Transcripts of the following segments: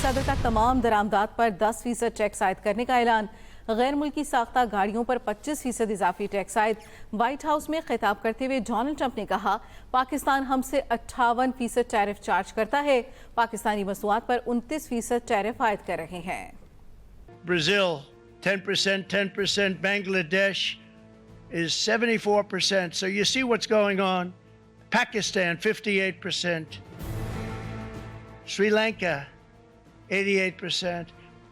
صدر کا تمام درآمدات پر 10% ٹیکس عائد کرنے کا اعلان، غیر ملکی ساختہ گاڑیوں پر 25% اضافی ٹیکس عائد۔ وائٹ ہاؤس میں خطاب کرتے ہوئے ڈونلڈ ٹرمپ نے کہا، پاکستان ہم سے 58% ٹیرف چارج کرتا ہے، پاکستانی مصنوعات پر 29% ٹیرف عائد کر رہے ہیں۔ Brazil, 10%, 10%. Bangladesh is 74%. So you see what's going on. Pakistan, 58%. Sri Lanka, 88%.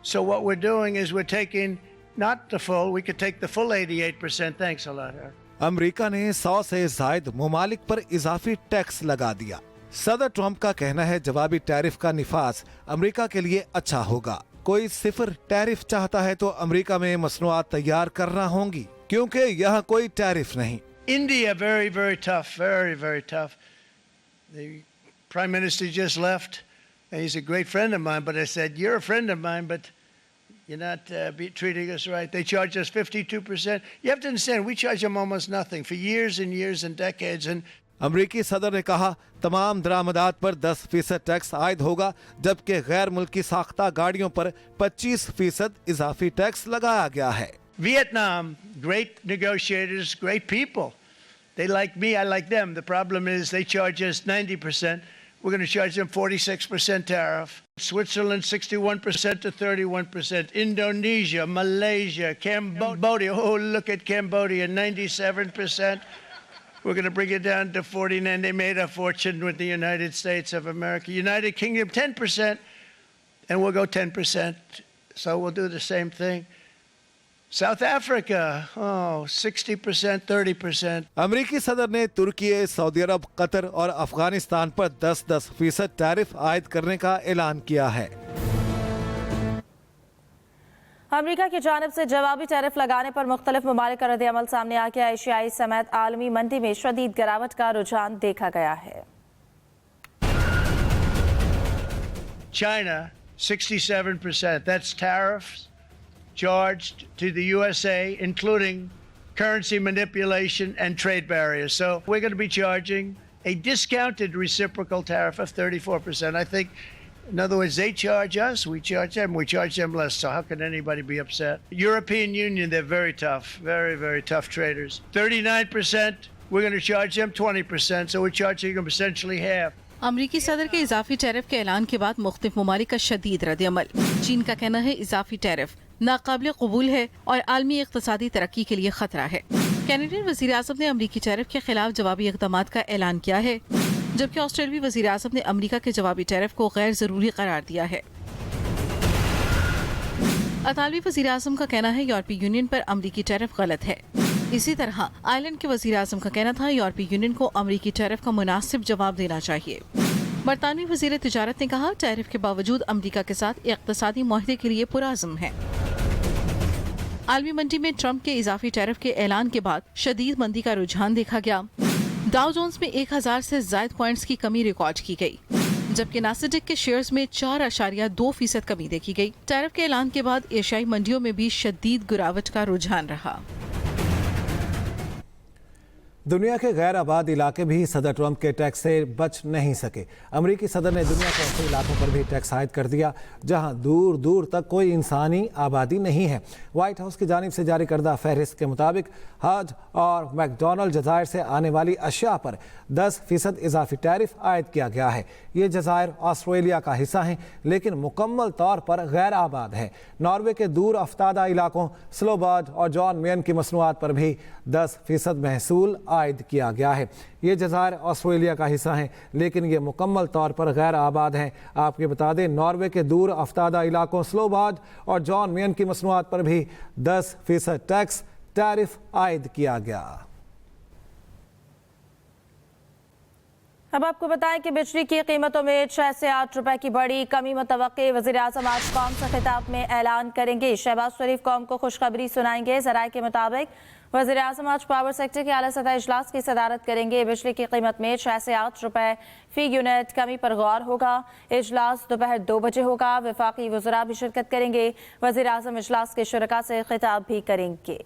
So what we're doing is we're taking not the full, we could take the full 88%. Thanks a lot. امریکہ نے 100 سے زائد ممالک پر اضافی tax لگا دیا۔ صدر Trump کا کہنا ہے جوابی ٹیرف کا نفاذ امریکہ کے لیے اچھا ہوگا۔ کوئی صفر ٹیرف چاہتا ہے تو امریکہ میں مصنوعات تیار کرنا ہوں گی، کیونکہ یہاں کوئی ٹیرف نہیں۔ India, very, very tough, very, very tough. The Prime Minister just left, and he's a great friend of mine, but I said, you're a friend of mine, but you're not treating us right. They charge us 52%. You have to understand, we charge them almost nothing for years and years and decades. And امریکی صدر نے کہا تمام درآمدات پر 10% tax عائد ہوگا، جبکہ غیر ملکی ساختہ گاڑیوں پر 25% اضافی ٹیکس لگایا گیا ہے۔ Vietnam, great negotiators, great people. They like me, I like them. The problem is they charge us 90%. We're going to charge them 46% tariff. Switzerland, 61% to 31%. Indonesia, Malaysia, Cambodia. Oh, look at Cambodia, 97%. We're going to bring it down to 49. They made a fortune with the United States of America. United Kingdom, 10%, and we'll go 10%. So we'll do the same thing. South Africa, 60%, 30%. امریکی صدر نے ترکی، سعودی عرب، قطر اور افغانستان پر 10% tariff عائد کرنے کا اعلان کیا ہے۔ امریکہ کی جانب سے جوابی ٹیرف لگانے پر مختلف ممالک کا رد عمل سامنے آ گیا۔ ایشیائی سمیت عالمی منڈی میں شدید گراوٹ کا رجحان دیکھا گیا ہے۔ China, 67%. That's tariffs charged to the USA, including currency manipulation and trade barriers. So we're going to be charging a discounted reciprocal tariff of 34%. I think, in other words, they charge us, we charge them less. So how can anybody be upset? European Union, they're very tough, very, very tough traders. 39%, we're going to charge them 20%. So we're charging them essentially half. امریکی صدر کے اضافی tariff کے اعلان کے بعد مختلف ممالک کا شدید رد عمل۔ چین کا کہنا ہے اضافی ٹیرف ناقابل قبول ہے اور عالمی اقتصادی ترقی کے لیے خطرہ ہے۔ کینیڈین وزیر اعظم نے امریکی ٹیرف کے خلاف جوابی اقدامات کا اعلان کیا ہے، جبکہ آسٹریلوی وزیر اعظم نے امریکہ کے جوابی ٹیرف کو غیر ضروری قرار دیا ہے۔ اطالوی وزیر اعظم کا کہنا ہے یورپی یونین پر امریکی ٹیرف غلط ہے۔ اسی طرح آئرلینڈ کے وزیر اعظم کا کہنا تھا یورپی یونین کو امریکی ٹیرف کا مناسب جواب دینا چاہیے۔ برطانوی وزیر تجارت نے کہا ٹیرف کے باوجود امریکہ کے ساتھ اقتصادی معاہدے کے لیے پرعزم ہے۔ عالمی منڈی میں ٹرمپ کے اضافی ٹیرف کے اعلان کے بعد شدید مندی کا رجحان دیکھا گیا۔ ڈاؤ جونز میں 1000 سے زائد پوائنٹس کی کمی ریکارڈ کی گئی، جبکہ ناسڈیک کے شیئرز میں 4.2% کمی دیکھی گئی۔ ٹیرف کے اعلان کے بعد ایشیائی منڈیوں میں بھی شدید گراوٹ کا رجحان رہا۔ دنیا کے غیر آباد علاقے بھی صدر ٹرمپ کے ٹیکس سے بچ نہیں سکے۔ امریکی صدر نے دنیا کے ایسے علاقوں پر بھی ٹیکس عائد کر دیا جہاں دور دور تک کوئی انسانی آبادی نہیں ہے۔ وائٹ ہاؤس کی جانب سے جاری کردہ فہرست کے مطابق حج اور میک ڈونلڈ جزائر سے آنے والی اشیاء پر 10% اضافی ٹیرف عائد کیا گیا ہے۔ یہ جزائر آسٹریلیا کا حصہ ہیں لیکن مکمل طور پر غیر آباد ہے۔ ناروے کے دور افتادہ علاقوں سلوبارڈ اور جان مین کی مصنوعات پر بھی 10% محصول عائد کیا گیا ہے۔ یہ جزائر آسٹریلیا کا حصہ ہیں لیکن یہ مکمل طور پر غیر آباد ہیں۔ آپ کو بتا دیں ناروے کے دور افتادہ علاقوں سلوبارڈ اور جان مین کی مصنوعات پر بھی 10% ٹیرف عائد کیا گیا۔ اب آپ کو بتائیں کہ بجلی کی قیمتوں میں 6 سے 8 روپے کی بڑی کمی متوقع۔ وزیر اعظم آج قوم سے خطاب میں اعلان کریں گے۔ شہباز شریف قوم کو خوشخبری سنائیں گے۔ ذرائع کے مطابق وزیر اعظم آج پاور سیکٹر کے اعلیٰ سطح اجلاس کی صدارت کریں گے۔ بجلی کی قیمت میں 6 سے 8 روپے فی یونٹ کمی پر غور ہوگا۔ اجلاس دوپہر 2 بجے ہوگا۔ وفاقی وزراء بھی شرکت کریں گے۔ وزیر اعظم اجلاس کے شرکاء سے خطاب بھی کریں گے۔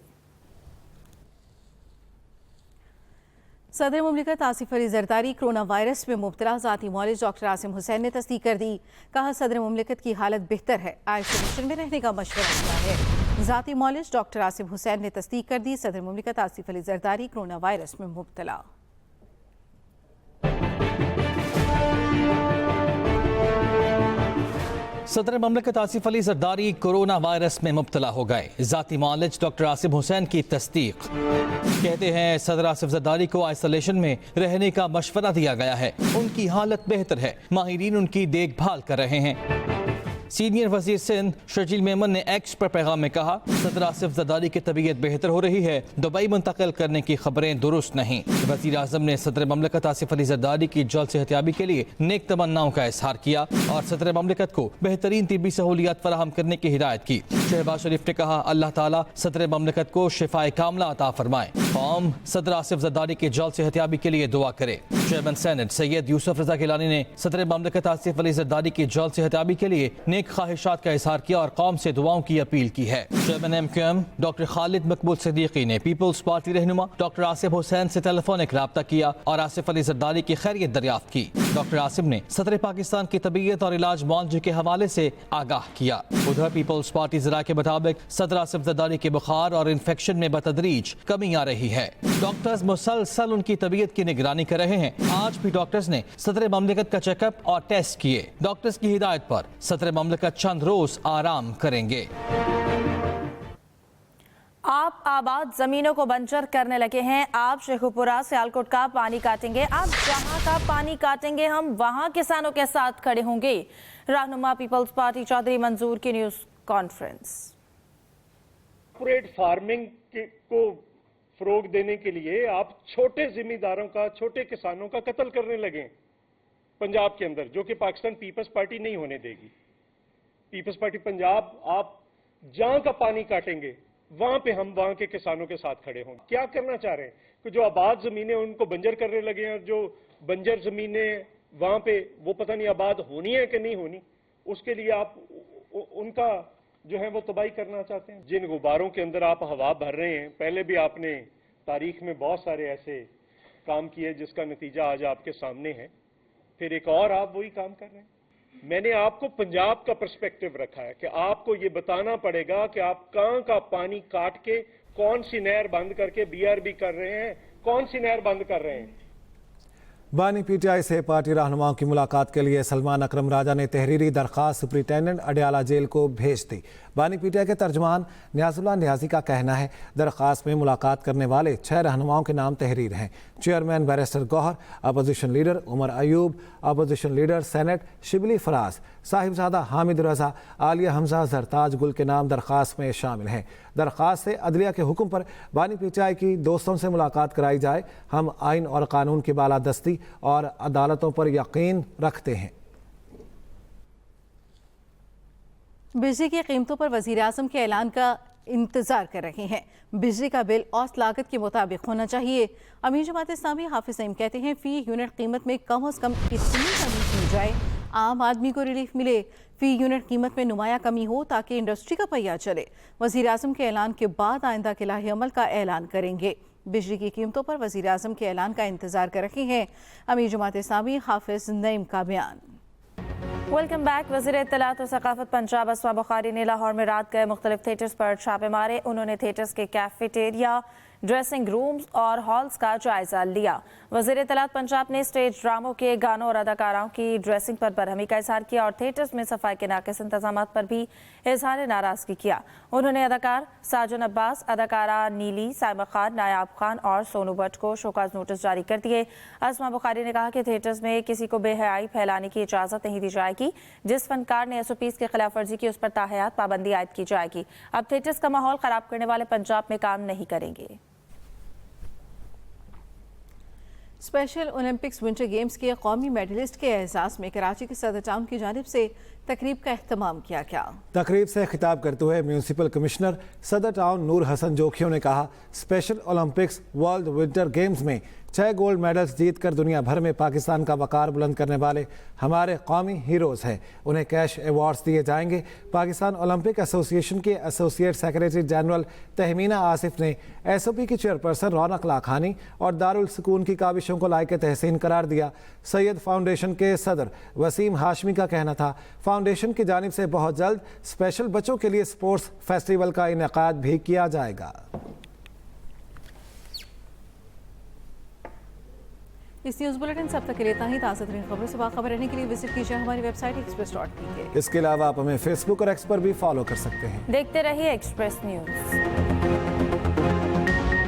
सदर मुमलिकत आसिफ अली जरदारी कोरोना वायरस में मुब्तला। ज़ाती मौलिज डॉक्टर आसिम हुसैन ने तस्दीक कर दी। कहा सदर मुमलिकत की हालत बेहतर है, आइसोलेशन में रहने का मशवरा दिया है। ज़ाती मौलिज डॉक्टर आसिम हुसैन ने तस्दीक कर दी। सदर मुमलिकत आसिफ अली जरदारी कोरोना वायरस में मुब्तला। सदर ममलकत आसिफ अली जरदारी कोरोना वायरस में मुब्तला हो गए। ज़ाती मौलिज डॉक्टर आसिम हुसैन की तस्दीक। कहते हैं सदर आसिफ जरदारी को आइसोलेशन में रहने का मशवरा दिया गया है। उनकी हालत बेहतर है, माहिरीन उनकी देखभाल कर रहे हैं। सीनियर वजीर सिंध शर्जील मेमन ने एक्स पर पैगाम में कहा, सदर आसिफ जरदारी की तबीयत बेहतर हो रही है, दुबई मुंतकिल करने की खबरें दुरुस्त नहीं। वजीर आजम ने सदर ममलकत आसिफ अली जरदारी की जल्द सेहतियाबी के लिए नेक तमन्नाओं का इजहार किया और सदर ममलकत को बेहतरीन तिब्बी सहूलियात फराहम करने की हिदायत की। शहबाज शरीफ ने कहा, अल्लाह ताला सदर ममलकत को शिफाए कामला अता फरमाए। कौम सदर आसिफ जरदारी की जल्द सेहतियाबी के लिए दुआ करे। चेयरमैन सेनेट सैयद यूसुफ रजा गिलानी ने सदर ममलकत आसिफ अली जरदारी की जल्द सेहतियाबी के लिए नेक ख्वाहिशात का इजहार किया और कौम से दुआओं की अपील की है। चेयरमैन MQM डॉक्टर खालिद मकबूल सिद्दीकी ने पीपल्स पार्टी रहनुमा डॉक्टर आसिफ हुसैन से टेलीफोनिक राब्ता किया और आसिफ अली जरदारी की खैरियत दरियाफ्त की। डॉक्टर आसिफ ने सदर पाकिस्तान की तबीयत और इलाज मुआवजे के हवाले से आगाह किया। उधर पीपल्स पार्टी जरा के मुताबिक सदर आसिफ जरदारी के बुखार और इन्फेक्शन में बतदरीज कमी आ रही है। डॉक्टर्स मुसलसल उनकी तबीयत की निगरानी कर रहे हैं। आज भी डॉक्टर्स ने सदर ममलकत का चेकअप और टेस्ट किए। डॉक्टर्स की हिदायत पर सदर ममलकत चंद रोज आराम करेंगे। आप आबाद जमीनों को बंजर करने लगे हैं। आप शेखुपुरा सियालकोट का पानी काटेंगे। आप जहां का पानी काटेंगे, हम वहां किसानों के साथ खड़े होंगे। रहनुमा पीपल्स पार्टी चौधरी मंजूर की न्यूज कॉन्फ्रेंस। कॉर्पोरेट फार्मिंग को फरोग देने के लिए आप छोटे जिम्मेदारों का, छोटे किसानों का कत्ल करने लगे पंजाब के अंदर, जो कि पाकिस्तान पीपल्स पार्टी नहीं होने देगी। पीपल्स पार्टी पंजाब, आप जहां का पानी काटेंगे वहां पे हम वहां के किसानों के साथ खड़े होंगे। क्या करना चाह रहे हैं कि जो आबाद जमीनें उनको बंजर करने लगे हैं और जो बंजर जमीनें वहां पे वो पता नहीं आबाद होनी है कि नहीं होनी, उसके लिए आप उनका जो है वो तबाही करना चाहते हैं। जिन गुब्बारों के अंदर आप हवा भर रहे हैं, पहले भी आपने तारीख में बहुत सारे ऐसे काम किए जिसका नतीजा आज आपके सामने है, फिर एक और आप वही काम कर रहे हैं। मैंने आपको पंजाब का पर्सपेक्टिव रखा है कि आपको ये बताना पड़ेगा कि आप कहां का पानी काट के कौन सी नहर बंद करके BRB कर रहे हैं, कौन सी नहर बंद कर रहे हैं। बानी PTI से पार्टी रहनुमाओं की मुलाकात के लिए सलमान अकरम राजा ने तहरीरी दरख्वास्त सुप्रिंटेंडेंट अडयाला जेल को भेज दी। बानी PTI के तर्जमान नियाजुल्लाह नियाजी का कहना है, दरख्वास्त में मुलाकात करने वाले 6 रहनुमाओं के नाम तहरीर हैं। Chairman barrister Gohar, opposition leader Umar Ayub, opposition leader senate Shibli Faraz, Sahibzada Hamid Raza, Aliya Hamza, Zartaj Gul के नाम दरख्वास्त में शामिल हैं। दरख्वास्त से अदलिया के हुक्म पर बानी PTI की दोस्तों से मुलाकात कराई जाए। हम आइन और कानून की बालादस्ती और अदालतों पर यकीन रखते हैं। बिजली की कीमतों पर वजीर आजम के ऐलान का इंतजार कर रहे हैं। बिजली का बिल औसत लागत के मुताबिक होना चाहिए। अमीर जमात इस्लामी हाफिज सईम कहते हैं, फी यूनिट कीमत में कम से कम इतनी कमी की जाए, आम आदमी को रिलीफ मिले। फी यूनिट कीमत में नुमाया कमी हो ताकि इंडस्ट्री का पहिया चले। वजीर आजम के ऐलान के बाद आइंदा के लाहे अमल का ऐलान करेंगे। बिजली की कीमतों पर वजीर आजम के ऐलान का इंतजार कर रहे हैं। अमीर जमात इस्लामी हाफिज नईम का बयान। Welcome back. वज़ीर इत्तलात और सकाफत पंजाब अस्मा बुखारी ने लाहौर में रात गए मुख्तलिफ थिएटर्स पर छापे मारे। उन्होंने थिएटर्स के कैफेटेरिया, ड्रेसिंग रूम्स और हॉल्स का जायजा लिया। वज़ीर इत्तलात पंजाब ने स्टेज ड्रामों के गानों और अदाकाराओं की ड्रेसिंग पर बरहमी का इजहार किया और थिएटर्स में सफाई के नाक़िस इंतजामात पर भी इजहार नाराज़गी किया। उन्होंने अदाकार साजन अब्बास, अदाकारा नीली, साइमा खान, नायाब खान और सोनू भट्ट को शोकाज नोटिस जारी कर दिए। अस्मा बुखारी ने कहा कि थिएटर्स में किसी को बेहयाई फैलाने की इजाज़त नहीं दी जाएगी। जिस फनकार ने SOPs की खिलाफ वर्जी की, उस पर ताहयात पाबंदी आयद की जाएगी। अब थिएटर्स का माहौल ख़राब करने वाले पंजाब में काम नहीं करेंगे। स्पेशल ओलंपिक्स विंटर गेम्स के कौमी मेडलिस्ट के एहसास में कराची के सदर टाउन की जानिब से तकरीब का एहतमाम किया गया। तकरीब से खिताब करते हुए म्यूनसिपल कमिश्नर सदर टाउन नूर हसन जोखियों ने कहा, special Olympics world winter games में 6 गोल्ड मेडल्स जीतकर दुनिया भर में पाकिस्तान का वकार बुलंद करने वाले हमारे कौमी हीरोज़ हैं। उन्हें कैश अवार्ड्स दिए जाएंगे। पाकिस्तान ओलंपिक एसोसिएशन के associate secretary general Tahmina Asif ने एसओपी की चेयरपर्सन रौनक लाखानी और दारुल सुकून की काविशों को लायक तहसीन करार दिया। सैयद फाउंडेशन के सदर वसीम हाशमी का कहना था, फाउंडेशन की जानिब से बहुत जल्द स्पेशल बच्चों के लिए स्पोर्ट्स फेस्टिवल का इनेकाद भी किया जाएगा। इस न्यूज़ बुलेटिन से अब तक के लिए इतना ही। ताज़ा तरीन खबरों से बाखबर रहने के लिए विजिट कीजिए हमारी वेबसाइट express.tk। इसके अलावा आप हमें फेसबुक और एक्स पर भी फॉलो कर सकते हैं। देखते रहिए एक्सप्रेस न्यूज।